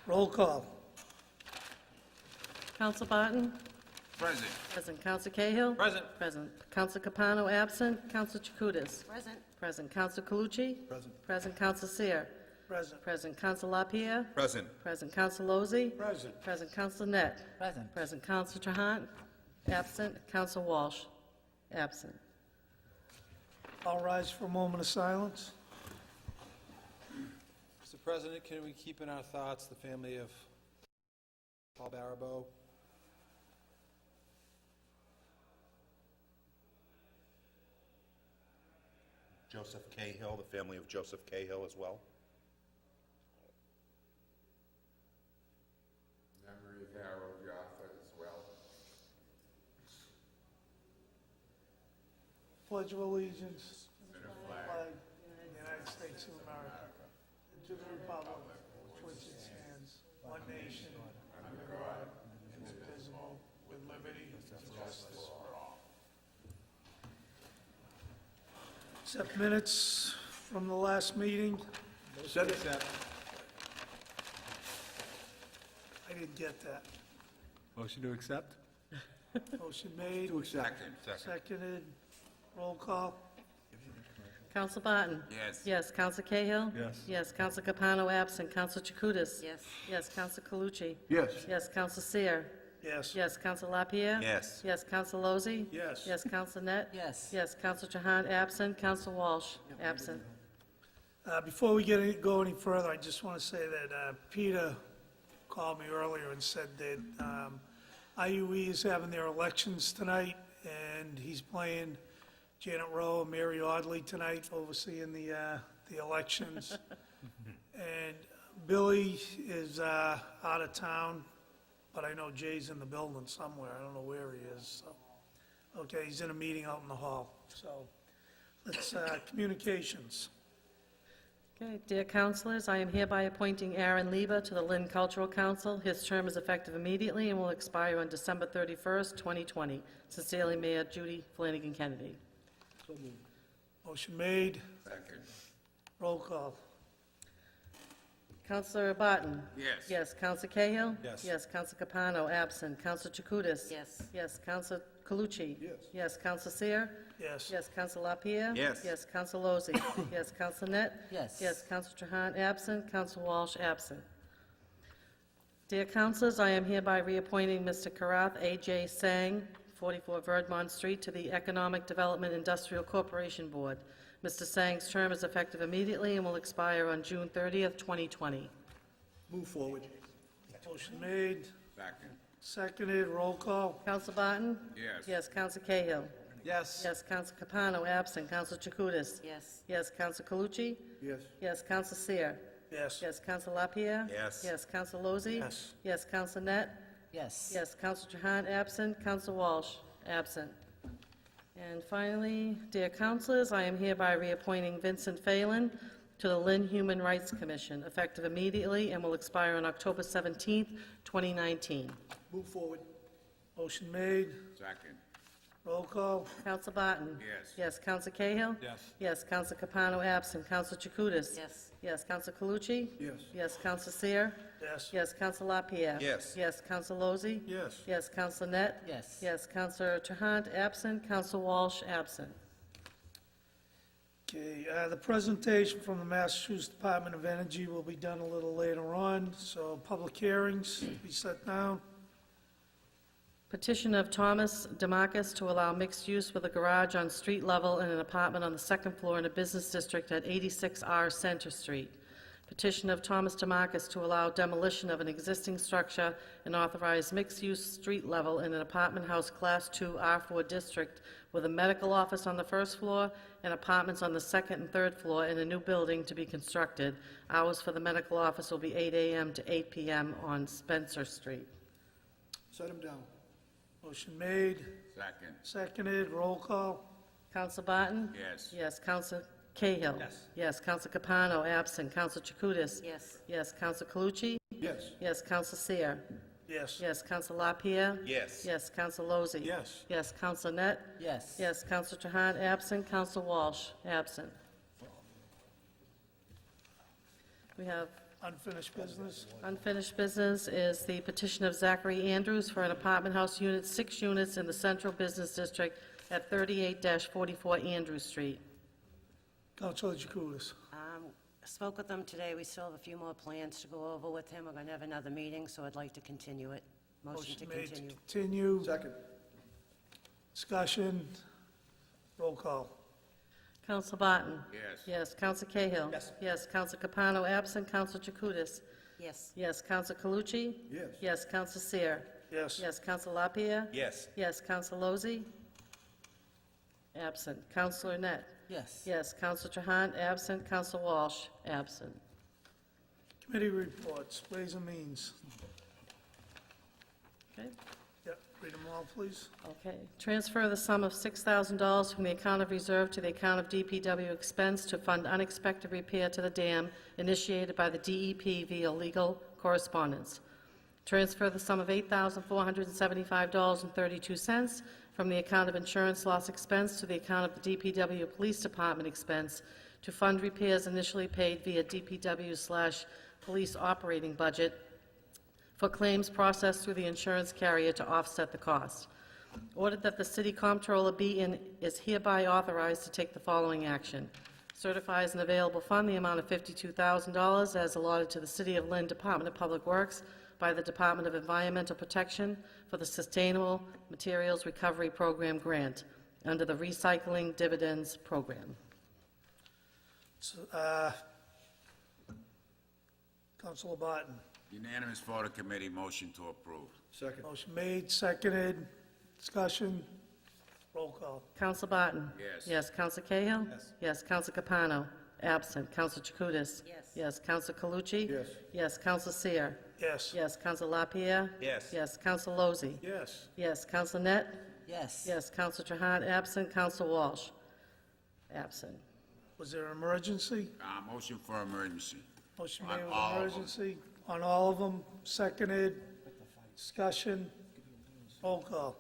Roll call. Counsel Barton? Present. Present. Counsel Cahill? Present. Present. Counsel Capano absent. Counsel Chakutis? Present. Present. Counsel Calucci? Present. Present. Counsel Seer? Present. Present. Counsel LaPierre? Present. Present. Counsel Lozey? Present. Present. Counsel Net? Present. Present. Counsel Trahan? Absent. Counsel Walsh? Absent. All rise for a moment of silence. Mr. President, can we keep in our thoughts the family of Paul Barabeau? Joseph Cahill, the family of Joseph Cahill as well. Memory of Harold Yaffa as well. Pledge of allegiance to the flag of the United States of America, and to the republic for which it stands, one nation, under God, indivisible, with liberty and justice for all. Accept minutes from the last meeting. Accept. I didn't get that. Motion to accept? Motion made, Second. seconded, roll call. Counsel Barton? Yes. Yes. Counsel Cahill? Yes. Yes. Counsel Capano absent. Counsel Chakutis? Yes. Yes. Counsel Calucci? Yes. Yes. Counsel Seer? Yes. Yes. Counsel LaPierre? Yes. Yes. Counsel Lozey? Yes. Yes. Counsel Net? Yes. Yes. Counsel Trahan absent. Counsel Walsh absent. Before we go any further, I just want to say that Peter called me earlier and said that IUE is having their elections tonight, and he's playing Janet Rowe and Mary Audley tonight, overseeing the elections. And Billy is out of town, but I know Jay's in the building somewhere. I don't know where he is. So, okay, he's in a meeting out in the hall. So let's, communications. Okay, dear councilors, I am hereby appointing Aaron Lieber to the Lynn Cultural Council. His term is effective immediately and will expire on December 31st, 2020. Sincerely, Mayor Judy Flanagan Kennedy. Motion made. Second. Roll call. Councilor Barton? Yes. Yes. Council Cahill? Yes. Yes. Council Capano, absent. Council Chakutis? Yes. Yes. Council Calucci? Yes. Yes. Council Seer? Yes. Yes. Council LaPierre? Yes. Yes. Council Lozey? Yes. Council Net? Yes. Yes. Council Trahan, absent. Council Walsh, absent. Dear councilors, I am hereby reappointing Mr. Karath A.J. Sang, 44 Verdmont Street, to the Economic Development Industrial Corporation Board. Mr. Sang's term is effective immediately and will expire on June 30th, 2020. Move forward. Motion made. Second. Seconded. Roll call. Council Barton? Yes. Yes. Council Cahill? Yes. Yes. Council Capano, absent. Council Chakutis? Yes. Yes. Council Calucci? Yes. Yes. Council Seer? Yes. Yes. Council LaPierre? Yes. Yes. Council Lozey? Yes. Yes. Council Net? Yes. Yes. Council Trahan, absent. Council Walsh, absent. And finally, dear councilors, I am hereby reappointing Vincent Phelan to the Lynn Human Rights Commission, effective immediately and will expire on October 17th, 2019. Move forward. Motion made. Second. Roll call. Council Barton? Yes. Yes. Council Cahill? Yes. Yes. Council Capano, absent. Council Chakutis? Yes. Yes. Council Calucci? Yes. Yes. Council Seer? Yes. Yes. Council LaPierre? Yes. Yes. Council Lozey? Yes. Yes. Council Net? Yes. Yes. Councilor Trahan, absent. Council Walsh, absent. Okay, the presentation from the Massachusetts Department of Energy will be done a little later on, so public hearings be set down. Petition of Thomas DeMarcus to allow mixed use with a garage on street level and an apartment on the second floor in a business district at 86R Center Street. Petition of Thomas DeMarcus to allow demolition of an existing structure and authorize mixed-use street level in an apartment house Class 2 R4 district with a medical office on the first floor and apartments on the second and third floor in a new building to be constructed. Hours for the medical office will be 8 a.m. to 8 p.m. on Spencer Street. Set them down. Motion made. Second. Seconded. Roll call. Counsel Barton? Yes. Yes. Counsel Cahill? Yes. Yes. Counsel Capano, absent. Counsel Chakutis? Yes. Yes. Counsel Calucci? Yes. Yes. Counsel Seer? Yes. Yes. Counsel LaPierre? Yes. Yes. Counsel Lozey? Yes. Yes. Counsel Net? Yes. Yes. Counsel Trahan, absent. Counsel Walsh, absent. We have Unfinished business? Unfinished business is the petition of Zachary Andrews for an apartment house unit, 6 units in the Central Business District at 38-44 Andrews Street. Councilor Jacutis. I spoke with them today. We still have a few more plans to go over with him. We're going to have another meeting, so I'd like to continue it. Motion to Made to continue. continue. Second. Discussion. Roll call. Counsel Barton? Yes. Yes. Counsel Cahill? Yes. Yes. Counsel Capano absent. Counsel Jacutis? Yes. Yes. Counsel Calucci? Yes. Yes. Counsel Seer? Yes. Yes. Counsel LaPierre? Yes. Yes. Counsel Lozey? Absent. Counsel Net? Yes. Yes. Counsel Trahan, absent. Counsel Walsh, absent. Committee reports, Ways and Means. Okay. Yep, read them all, please. Okay. Transfer the sum of $6,000 from the account of reserve to the account of DPW expense to fund unexpected repair to the dam initiated by the DEP via legal correspondence. Transfer the sum of $8,475.32 from the account of insurance loss expense to the account of the DPW Police Department expense to fund repairs initially paid via DPW/police operating budget for claims processed through the insurance carrier to offset the cost. Ordered that the city comptroller be and is hereby authorized to take the following action. Certify as an available fund the amount of $52,000 as allotted to the City of Lynn Department of Public Works by the Department of Environmental Protection for the Sustainable Materials Recovery Program grant under the Recycling Dividends Program. So, Councilor Barton. Unanimous vote of committee, motion to approve. Second. Motion made, seconded, discussion, roll call. Counsel Barton? Yes. Yes. Counsel Cahill? Yes. Yes. Counsel Capano? Absent. Counsel Jacutis? Yes. Yes. Counsel Calucci? Yes. Yes. Counsel Seer? Yes. Yes. Counsel LaPierre? Yes. Yes. Counsel Lozey? Yes. Yes. Counsel Net? Yes. Yes. Counsel Trahan, absent. Counsel Walsh? Absent. Was there an emergency? Motion for emergency. Motion On made with all of them. emergency. On all of them, seconded, discussion, roll call.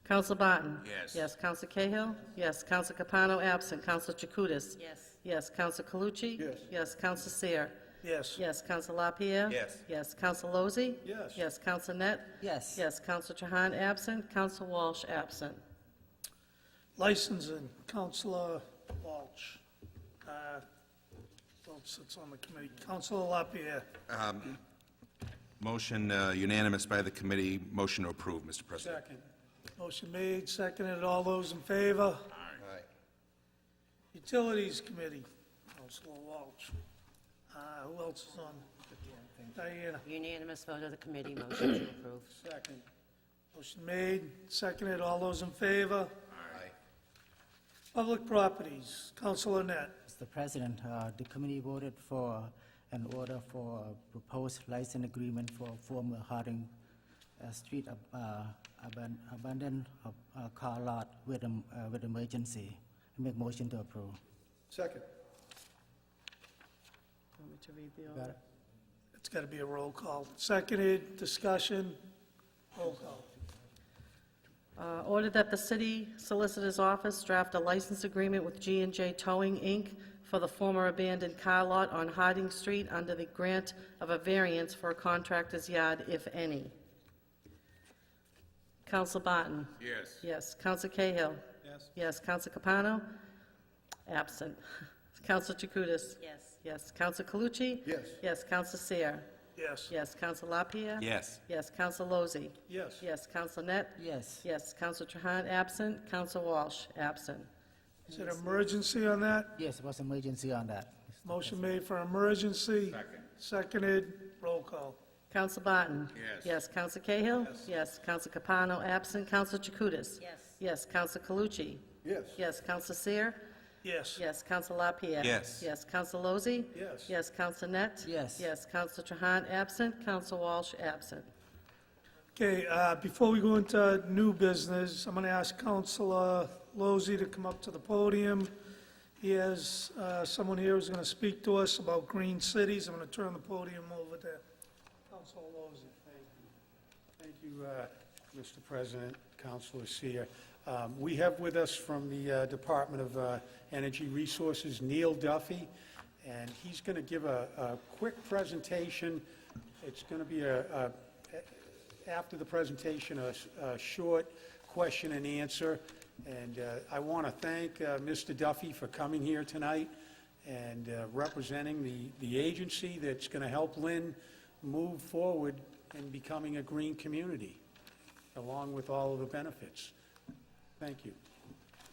Counsel Barton? Yes. Yes. Counsel Cahill? Yes. Counsel Capano, absent. Counsel Jacutis? Yes. Yes. Counsel Calucci? Yes. Yes. Counsel Seer? Yes. Yes. Counsel LaPierre? Yes. Yes. Counsel Lozey? Yes. Yes. Counsel Net? Yes. Yes. Counsel Trahan, absent. Counsel Walsh, absent. Licensing, Councilor Walsh. Well, sits on the committee. Councilor LaPierre. Motion unanimous by the committee. Motion to approve, Mr. President. Second. Motion made, seconded. All those in favor? Aye. Utilities Committee, Councilor Walsh. Who else is on? Diana. Unanimous vote of the committee. Motion to approve. Second. Motion made, seconded. All those in favor? Aye. Public Properties, Councilor Net. Mr. President, the committee voted for an order for a proposed license agreement for former Harding Street abandoned car lot with emergency. Make motion to approve. Second. Want me to read the Got order? it? It's got to be a roll call. Seconded, discussion, roll call. Ordered that the city solicitor's office draft a license agreement with G&J Towing, Inc. for the former abandoned car lot on Harding Street under the grant of a variance for a contractor's yard, if any. Counsel Barton? Yes. Yes. Counsel Cahill? Yes. Yes. Counsel Capano? Absent. Counsel Jacutis? Yes. Yes. Counsel Calucci? Yes. Yes. Counsel Seer? Yes. Yes. Counsel LaPierre? Yes. Yes. Counsel Lozey? Yes. Yes. Counsel Net? Yes. Yes. Counsel Trahan, absent. Counsel Walsh, absent. Is it emergency on that? Yes, it was emergency on that. Mr. Motion made for emergency. Second. Seconded, roll call. Counsel Barton? Yes. Yes. Counsel Cahill? Yes. Counsel Capano, absent. Counsel Jacutis? Yes. Yes. Counsel Calucci? Yes. Yes. Counsel Seer? Yes. Yes. Counsel LaPierre? Yes. Yes. Counsel Lozey? Yes. Yes. Counsel Net? Yes. Yes. Counsel Trahan, absent. Counsel Walsh, absent. Okay, before we go into new business, I'm going to ask Councilor Lozey to come up to the podium. He has someone here who's going to speak to us about green cities. I'm going to turn the podium over to Councilor Lozey. Thank you, Mr. President, Councilor Seer. We have with us from the Department of Energy Resources, Neil Duffy, and he's going to give a quick presentation. It's going to be after the presentation, a short question and answer. And I want to thank Mr. Duffy for coming here tonight and representing the agency that's going to help Lynn move forward in becoming a green community, along with all of the benefits. Thank you.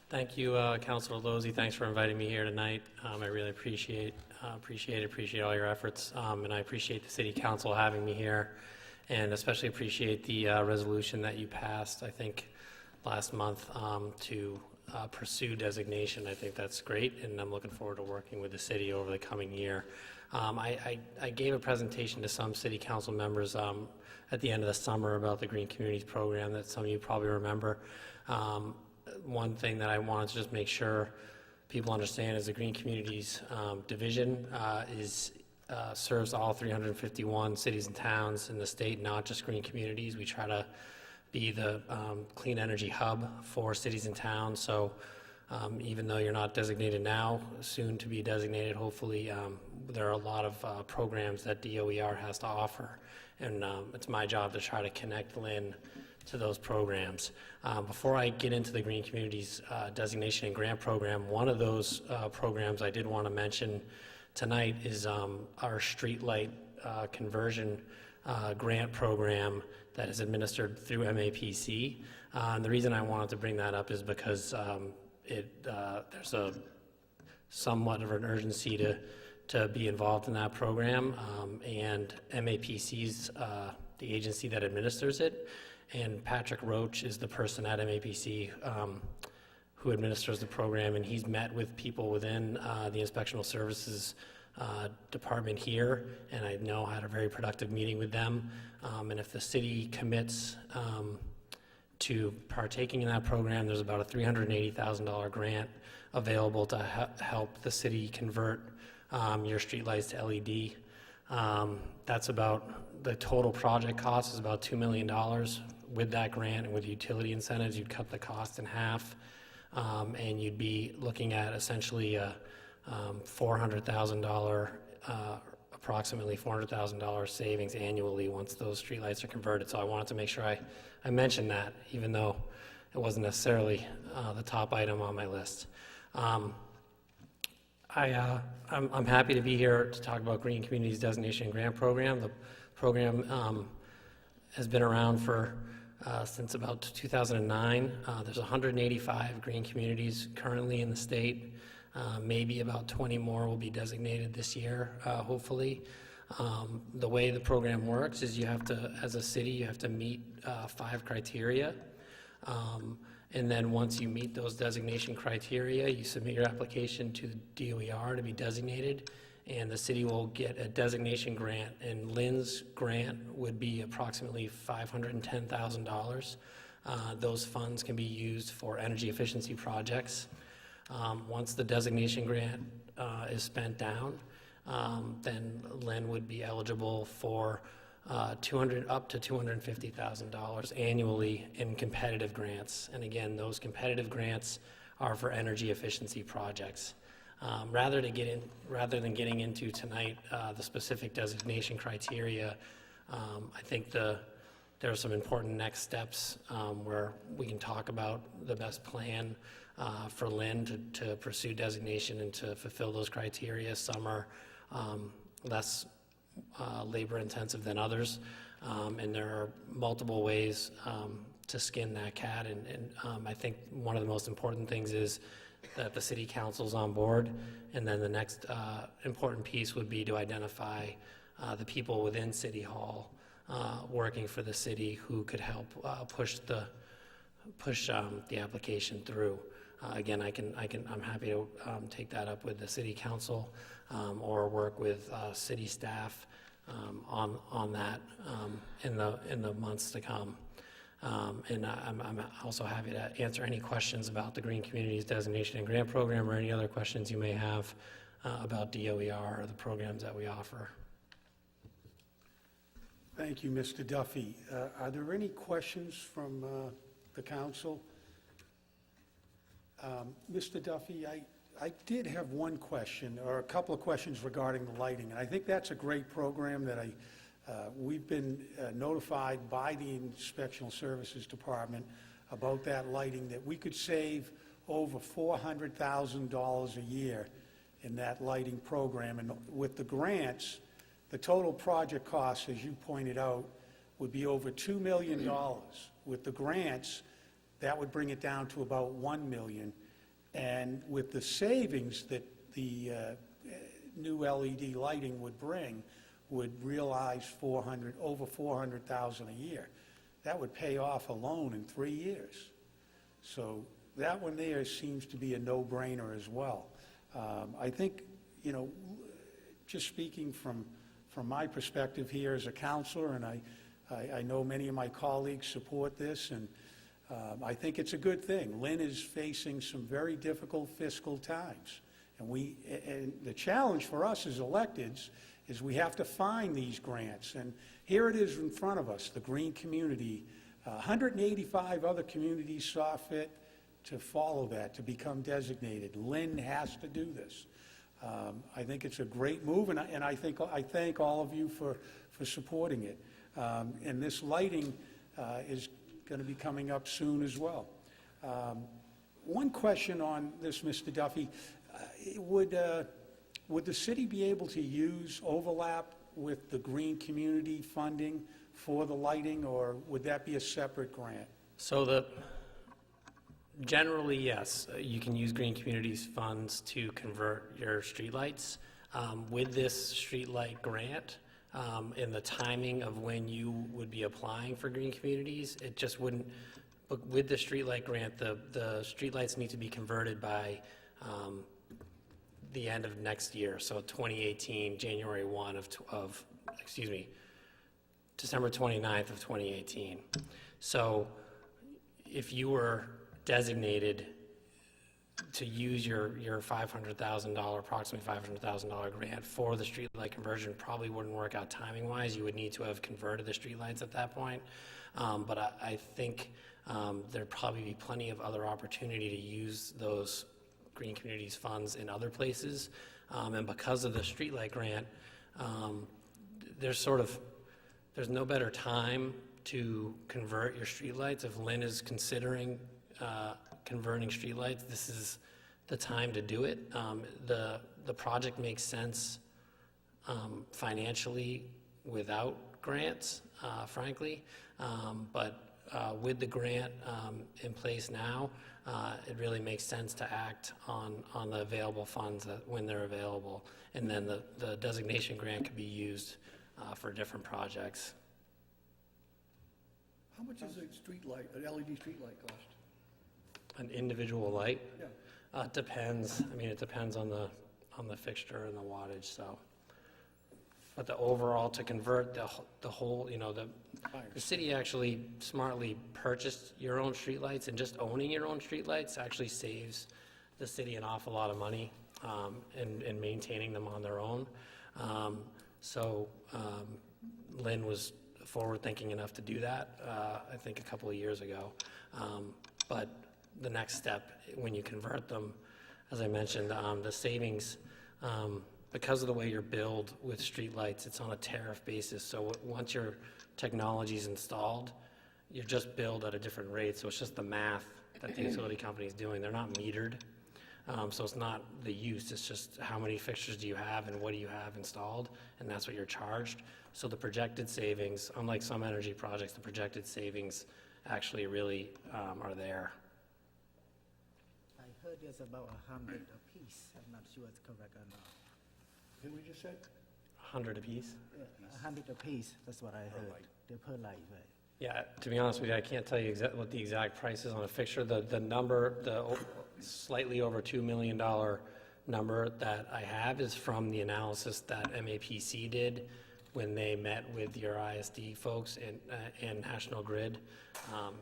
Thank you, Councilor Lozey. Thanks for inviting me here tonight. I really appreciate all your efforts, and I appreciate the City Council having me here, and especially appreciate the resolution that you passed, I think, last month to pursue designation. I think that's great, and I'm looking forward to working with the city over the coming year. I gave a presentation to some City Council members at the end of the summer about the Green Communities Program that some of you probably remember. One thing that I wanted to just make sure people understand is the Green Communities Division serves all 351 cities and towns in the state, not just green communities. We try to be the clean energy hub for cities and towns. So even though you're not designated now, soon to be designated, hopefully, there are a lot of programs that DOER has to offer. And it's my job to try to connect Lynn to those programs. Before I get into the Green Communities Designation and Grant Program, one of those programs I did want to mention tonight is our streetlight conversion grant program that is administered through MAPC. And the reason I wanted to bring that up is because there's a somewhat of an urgency to be involved in that program, and MAPC's the agency that administers it, and Patrick Roach is the person at MAPC who administers the program, and he's met with people within the Inspectional Services department here, and I know had a very productive meeting with them. And if the city commits to partaking in that program, there's about a $380,000 grant available to help the city convert your streetlights to LED. That's about, the total project cost is about $2 million. With that grant and with utility incentives, you'd cut the cost in half, and you'd be looking at essentially a $400,000, approximately $400,000 savings annually once those streetlights are converted. So I wanted to make sure I mentioned that, even though it wasn't necessarily the top item on my list. I'm happy to be here to talk about Green Communities Designation and Grant Program. The program has been around for since about 2009. There's 185 green communities currently in the state. Maybe about 20 more will be designated this year, hopefully. The way the program works is you have to, as a city, you have to meet 5 criteria. And then once you meet those designation criteria, you submit your application to DOER to be designated, and the city will get a designation grant, and Lynn's grant would be approximately $510,000. Those funds can be used for energy efficiency projects. Once the designation grant is spent down, then Lynn would be eligible for up to $250,000 annually in competitive grants. And again, those competitive grants are for energy efficiency projects. Rather than getting into tonight the specific designation criteria, I think there are some important next steps where we can talk about the best plan for Lynn to pursue designation and to fulfill those criteria. Some are less labor intensive than others, and there are multiple ways to skin that cat, and I think one of the most important things is that the city council's on board, and then the next important piece would be to identify the people within City Hall working for the city who could help push the application through. Again, I'm happy to take that up with the city council or work with city staff on that in the months to come. And I'm also happy to answer any questions about the Green Communities Designation and Grant Program or any other questions you may have about DOER or the programs that we offer. Thank you, Mr. Duffy. Are there any questions from the council? Mr. Duffy, I did have one question, or a couple of questions regarding the lighting, and I think that's a great program that we've been notified by the Inspectional Services Department about that lighting, that we could save over $400,000 a year in that lighting program. And with the grants, the total project cost, as you pointed out, would be over $2 million. With the grants, that would bring it down to about $1 million. And with the savings that the new LED lighting would bring, would realize over $400,000 a year. That would pay off a loan in 3 years. So that one there seems to be a no-brainer as well. I think, you know, just speaking from my perspective here as a counselor, and I know many of my colleagues support this, and I think it's a good thing. Lynn is facing some very difficult fiscal times. And the challenge for us as electeds is we have to find these grants. And here it is in front of us, the green community. 185 other communities saw fit to follow that, to become designated. Lynn has to do this. I think it's a great move, and I thank all of you for supporting it. And this lighting is going to be coming up soon as well. One question on this, Mr. Duffy. Would the city be able to use overlap with the green community funding for the lighting, or would that be a separate grant? So generally, yes, you can use Green Communities funds to convert your streetlights. With this streetlight grant, and the timing of when you would be applying for Green Communities, it just wouldn't, but with the streetlight grant, the streetlights need to be converted by the end of next year, so 2018, January 1 December 29th of 2018. So if you were designated to use your $500,000, approximately $500,000 grant for the streetlight conversion, probably wouldn't work out timing-wise. You would need to have converted the streetlights at that point. But I think there'd probably be plenty of other opportunity to use those Green Communities funds in other places. And because of the streetlight grant, there's no better time to convert your streetlights. If Lynn is considering converting streetlights, this is the time to do it. The project makes sense financially without grants, frankly, but with the grant in place now, it really makes sense to act on the available funds when they're available, and then the designation grant could be used for different projects. How much is a street light, an LED street light cost? An individual light? Yeah. It depends. I mean, it depends on the fixture and the wattage, so. But the overall, to convert the whole, you know, the city actually smartly purchased your own streetlights, and just owning your own streetlights actually saves the city an awful lot of money in maintaining them on their own. So Lynn was forward-thinking enough to do that, I think a couple of years ago. But the next step, when you convert them, as I mentioned, the savings, because of the way you're billed with streetlights, it's on a tariff basis. So once your technology is installed, you're just billed at a different rate. So it's just the math that the utility company is doing. They're not metered. So it's not the use, it's just how many fixtures do you have and what do you have installed, and that's what you're charged. So the projected savings, unlike some energy projects, the projected savings actually really are there. I heard there's about 100 apiece. I'm not sure it's correct or not. What we just said? 100 apiece? Yeah, 100 apiece, that's what I heard. They're per light, right? Yeah, to be honest with you, I can't tell you what the exact price is on a fixture. The number, the slightly over $2 million number that I have is from the analysis that MAPC did when they met with your ISD folks and National Grid,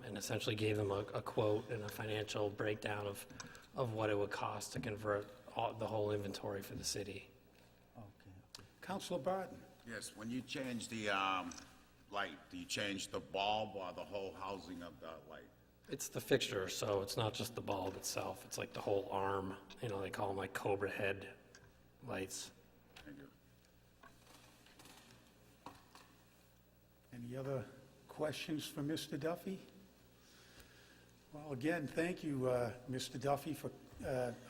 and essentially gave them a quote and a financial breakdown of what it would cost to convert the whole inventory for the city. Okay. Councilor Barton? Yes, when you change the light, do you change the bulb or the whole housing of the light? It's the fixture, so it's not just the bulb itself. It's like the whole arm. You know, they call them like Cobra head lights. Any other questions for Mr. Duffy? Well, again, thank you, Mr. Duffy, for,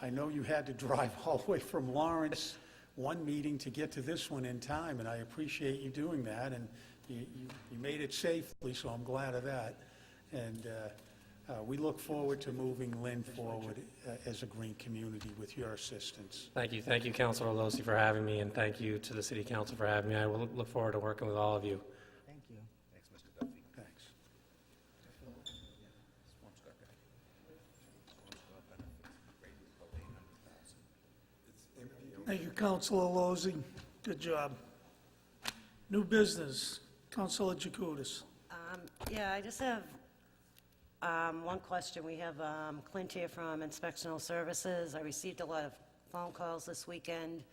I know you had to drive all the way from Lawrence, one meeting to get to this one in time, and I appreciate you doing that, and you made it safely, so I'm glad of that. And we look forward to moving Lynn forward as a green community with your assistance. Thank you, Councilor Losi, for having me, and thank you to the City Council for having me. I will look forward to working with all of you. Thank you. Thanks, Mr. Duffy. Thanks. Thank you, Councilor Lozey. Good job. New business, Councilor Jacutis. Yeah, I just have one question. We have Clint here from Inspectional Services. I received a lot of phone calls this weekend.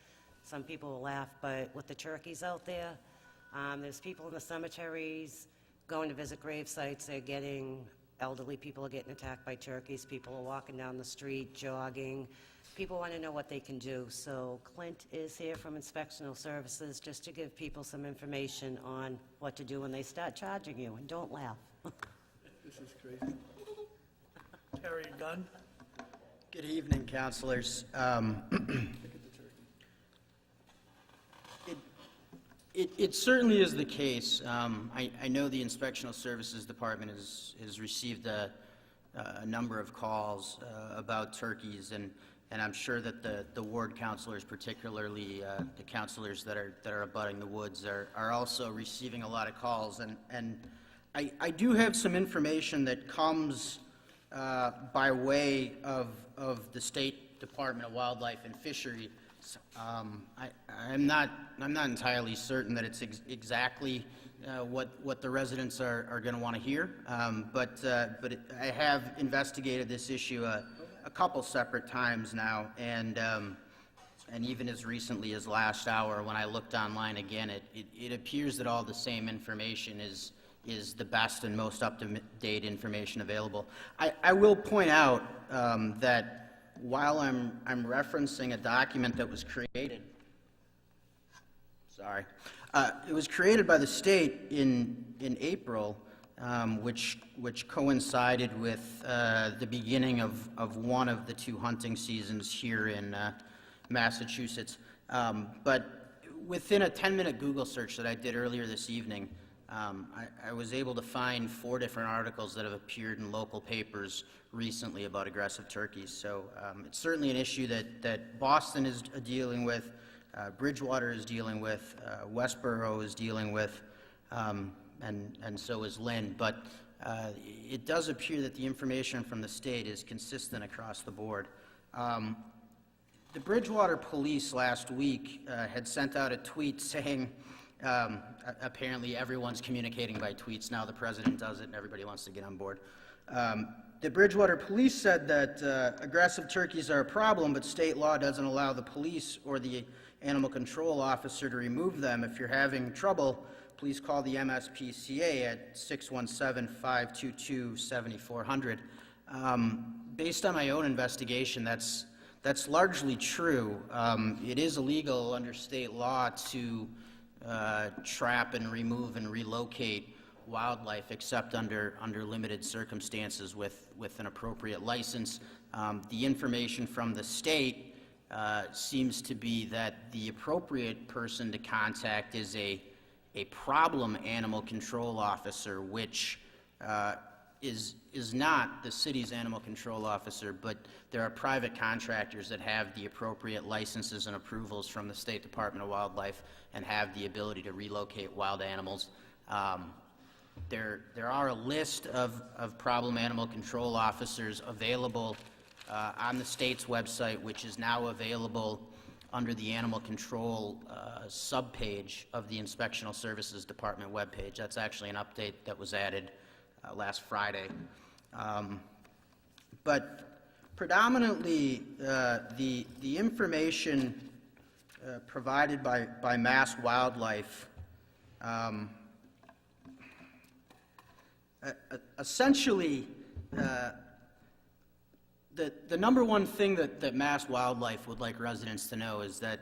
Some people will laugh, but with the turkeys out there, there's people in the cemeteries going to visit grave sites. They're getting, elderly people are getting attacked by turkeys. People are walking down the street, jogging. People want to know what they can do. So Clint is here from Inspectional Services just to give people some information on what to do when they start charging you. And don't laugh. This is crazy. Carry a gun. Good evening, councilors. It certainly is the case. I know the Inspectional Services Department has received a number of calls about turkeys, and I'm sure that the ward councilors, particularly the councilors that are abutting the woods, are also receiving a lot of calls. And I do have some information that comes by way of the State Department of Wildlife and Fisheries. I'm not entirely certain that it's exactly what the residents are going to want to hear, but I have investigated this issue a couple separate times now, and even as recently as last hour when I looked online again, it appears that all the same information is the best and most up-to-date information available. I will point out that while I'm referencing a document that was created, it was created by the state in April, which coincided with the beginning of one of the two hunting seasons here in Massachusetts. But within a 10-minute Google search that I did earlier this evening, I was able to find 4 different articles that have appeared in local papers recently about aggressive turkeys. So it's certainly an issue that Boston is dealing with, Bridgewater is dealing with, Westboro is dealing with, and so is Lynn. But it does appear that the information from the state is consistent across the board. The Bridgewater police last week had sent out a tweet saying, apparently everyone's communicating by tweets now, the president does it and everybody wants to get on board. The Bridgewater police said that aggressive turkeys are a problem, but state law doesn't allow the police or the animal control officer to remove them. If you're having trouble, please call the MSPCA at 617-522-7400. Based on my own investigation, that's largely true. It is illegal under state law to trap and remove and relocate wildlife except under limited circumstances with an appropriate license. The information from the state seems to be that the appropriate person to contact is a problem animal control officer, which is not the city's animal control officer, but there are private contractors that have the appropriate licenses and approvals from the State Department of Wildlife and have the ability to relocate wild animals. There are a list of problem animal control officers available on the state's website, which is now available under the animal control subpage of the Inspectional Services Department webpage. That's actually an update that was added last Friday. But predominantly, the information provided by Mass Wildlife essentially The number one thing that Mass Wildlife would like residents to know is that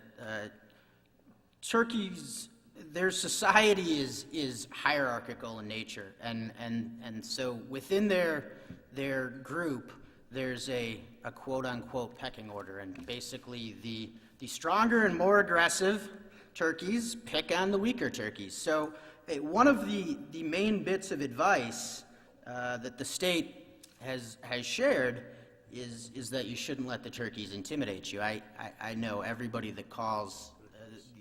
turkeys, their society is hierarchical in nature, and so within their group, there's a quote-unquote pecking order, and basically the stronger and more aggressive turkeys pick on the weaker turkeys. So one of the main bits of advice that the state has shared is that you shouldn't let the turkeys intimidate you. I know everybody that calls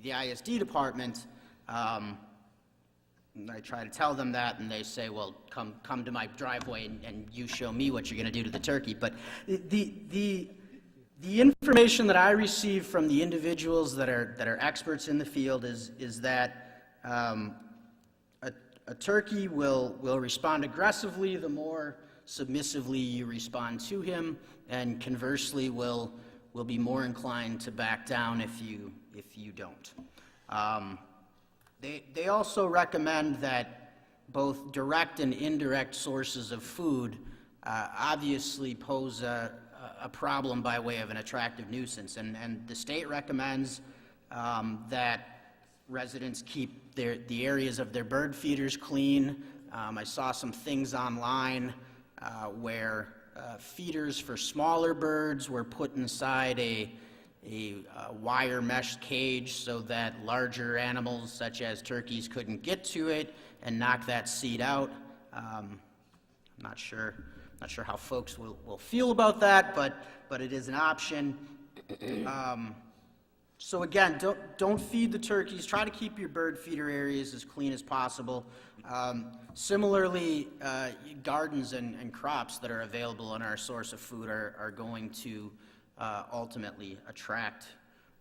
the ISD department, I try to tell them that, and they say, well, come to my driveway and you show me what you're going to do to the turkey. But the information that I receive from the individuals that are experts in the field is that a turkey will respond aggressively the more submissively you respond to him, and conversely will be more inclined to back down if you don't. They also recommend that both direct and indirect sources of food obviously pose a problem by way of an attractive nuisance, and the state recommends that residents keep the areas of their bird feeders clean. I saw some things online where feeders for smaller birds were put inside a wire mesh cage so that larger animals such as turkeys couldn't get to it and knock that seed out. I'm not sure how folks will feel about that, but it is an option. So again, don't feed the turkeys. Try to keep your bird feeder areas as clean as possible. Similarly, gardens and crops that are available in our source of food are going to ultimately attract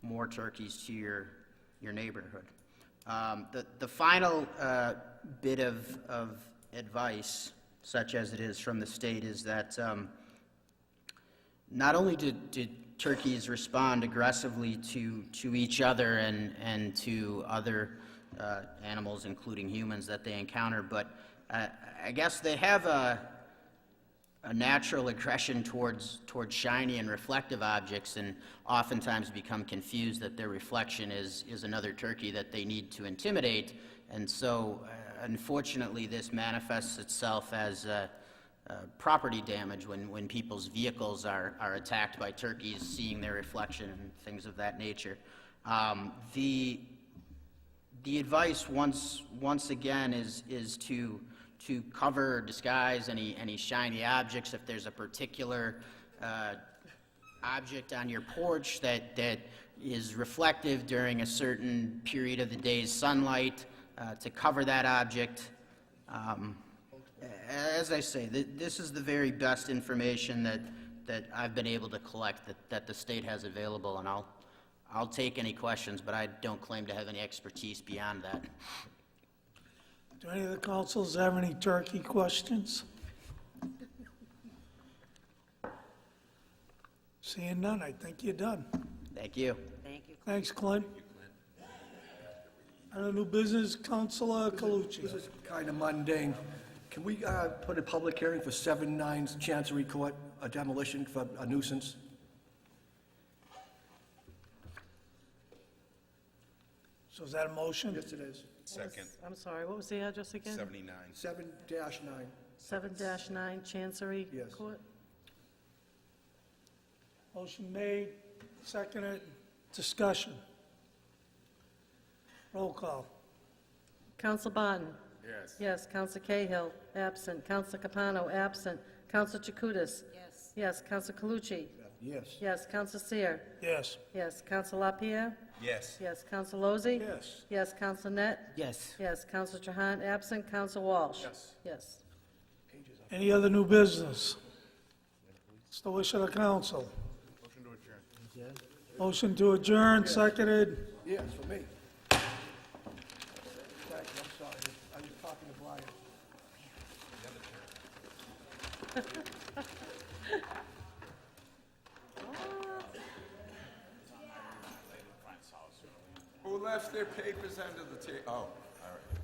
more turkeys to your neighborhood. The final bit of advice, such as it is from the state, is that not only did turkeys respond aggressively to each other and to other animals, including humans, that they encounter, but I guess they have a natural aggression towards shiny and reflective objects, and oftentimes become confused that their reflection is another turkey that they need to intimidate. And so, unfortunately, this manifests itself as property damage when people's vehicles are attacked by turkeys, seeing their reflection and things of that nature. The advice once again is to cover or disguise any shiny objects. If there's a particular object on your porch that is reflective during a certain period of the day's sunlight, to cover that object. As I say, this is the very best information that I've been able to collect that the state has available, and I'll take any questions, but I don't claim to have any expertise beyond that. Do any of the councils have any turkey questions? Seeing none, I think you're done. Thank you. Thank you. Thanks, Clint. Under new business, Councilor Calucci. This is kind of mundane. Can we put a public hearing for 7-9 Chancery Court, a demolition for a nuisance? So is that a motion? Yes, it is. Second. I'm sorry, what was the address again? 79. 7-9. 7-9 Chancery Yes. Court? Motion made, seconded, discussion. Roll call. Counsel Barton? Yes. Yes. Counsel Cahill, absent. Counsel Capano, absent. Counsel Chakutis? Yes. Yes. Counsel Calucci? Yes. Yes. Counsel Seer? Yes. Yes. Counsel LaPierre? Yes. Yes. Counsel Lozey? Yes. Yes. Counsel Net? Yes. Yes. Counsel Trahan, absent. Counsel Walsh? Yes. Yes. Any other new business? It's the wish of the council. Motion to adjourn, seconded. Yes, for me. Thank you, I'm sorry. I was talking to Brian. Who left their papers under the table? Oh, all right.